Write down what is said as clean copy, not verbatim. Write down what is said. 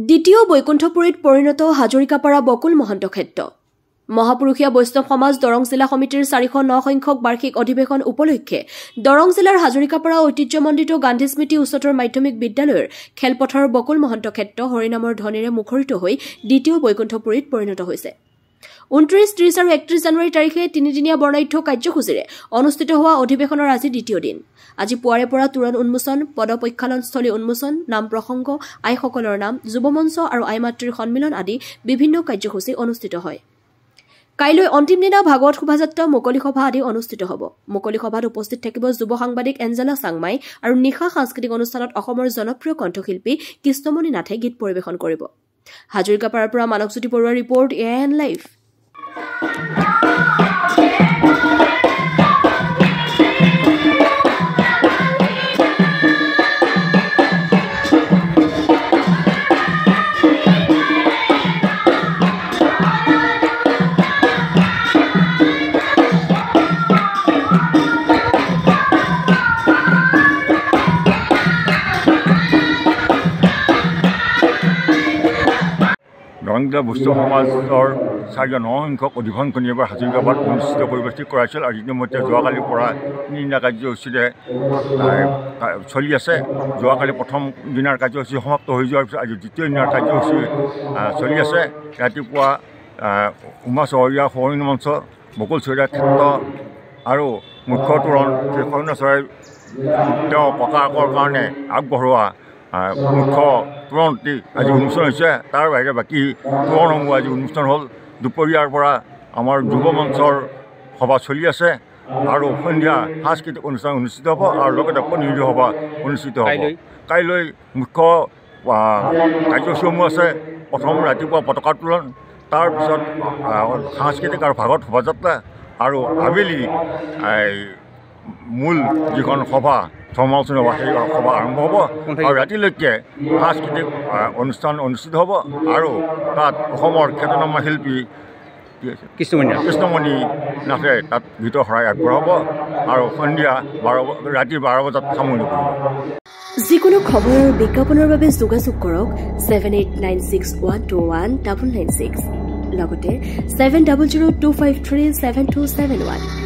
দ্বিতীয় বৈকুণ্ঠপুৰীত পৰিণত হাজৰিকাপাৰা বকুল মহন্ত ক্ষেত্ৰ মহাপুৰুষীয়া বৈষ্ণৱ সমাজ দৰং জিলা সমিতিৰ 409 সংখ্যক বাৰ্ষিক অধিৱেশন উপলক্ষে দৰং জিলাৰ হাজৰিকাপাৰা ঐতিহ্যমণ্ডিত গান্ধী স্মৃতি উচ্চতৰ মাধ্যমিক বিদ্যালয়ৰ খেলপথাৰৰ বকুল মহন্ত ক্ষেত্ৰ হৰিনামৰ ধ্বনিৰে মুখৰিত হৈ দ্বিতীয় বৈকুণ্ঠপুৰীত পৰিণত হৈছে 29, 30 আৰু 31 জানুৱাৰী তাৰিখে তিনিদিনীয়া বৰ্ণাঢ্য কাৰ্যসূচীৰে অনুষ্ঠিত হোৱা অধিৱেশনৰ আজি দ্বিতীয় দিন আজি পুৱাৰে পৰা তোৰণ উন্মোচন পদপক্ষালনস্থলী উন্মোচন নাম প্ৰসংগ আইসকলৰ নাম যুৱমঞ্চ আৰু আইমাতৃৰ সন্মিলন আদি বিভিন্ন কাৰ্যসূচী অনুষ্ঠিত হয় কাইলৈ অন্তিম দিনা ভাগৱত শোভাযাত্ৰা মুকলি সভা আদি অনুষ্ঠিত হ'ব মুকলি সভাত উপস্থিত থাকিব যুৱ সাংবাদিক এঞ্জেলা চাংমাই আৰু নিশা সাংস্কৃতিক অনুষ্ঠানত অসমৰ জনপ্ৰিয় কণ্ঠশিল্পী কৃষ্ণমণি নাথে গীত পৰিৱেশন কৰিব হাজৰিকাপাৰাৰ পৰা মানৱজ্যোতি বৰুৱাৰ ৰিপৰ্ট এএন লাইভ দৰং জিলা বৈষ্ণৱ সমাজৰ 409 সংখ্যক অধিৱেশনখন এবাৰ হাজৰিকাপাৰাত অনুষ্ঠিত পৰিৱেশিত কৰাইছিল আৰু ইতিমধ্যে যোৱাকালিৰ পৰা তিনিদিনীয়া কাৰ্যসূচীৰে চলি আছে যোৱাকালি প্ৰথম দিনাৰ কাৰ্যসূচী সমাপ্ত হৈ যোৱাৰ পিছত আজি দ্বিতীয় দিনাৰ কাৰ্যসূচী চলি আছে ৰাতিপুৱা উমা চহৰীয়া সৌৰনী মঞ্চ বকুল চহৰীয়া ক্ষেত্ৰ আৰু মুখ্য তোৰণ কৃষ্ণ চৰাই তেওঁ প্ৰকাশৰ কাৰণে আগবঢ়োৱা মুখ্য তোৰণটি আজি উন্মোচন হৈছে তাৰ বাহিৰে বাকী তোৰণসমূহ আজি উন্মোচন হ'ল দুপৰীয়াৰ পৰা আমাৰ যুৱ মঞ্চৰ সভা চলি আছে আৰু সন্ধিয়া সাংস্কৃতিক অনুষ্ঠান অনুষ্ঠিত হ'ব আৰু লগতে প্ৰতিনিধি সভা অনুষ্ঠিত হ'ব কাইলৈ মুখ্য কাৰ্যসূচীসমূহ আছে প্ৰথম ৰাতিপুৱা পতাকা উত্তোলন তাৰপিছত সাংস্কৃতিক আৰু ভাগৱত শোভাযাত্ৰা আৰু আবেলি মূল যিখন সভা সমালোচনা হ'ব সেই সভা আৰম্ভ হ'ব আৰু ৰাতিলৈকে সাংস্কৃতিক অনুষ্ঠান অনুষ্ঠিত হ'ব আৰু তাত অসমৰ খ্যাতনামা শিল্পী কৃষ্ণমণি নাথে তাত গীতৰ শৰাই আগবঢ়াব আৰু সন্ধিয়া ৰাতি 12 বজাত সামৰণি কৰিব যিকোনো খবৰ আৰু বিজ্ঞাপনৰ বাবে যোগাযোগ কৰক 7896121996 লগতে 7002537271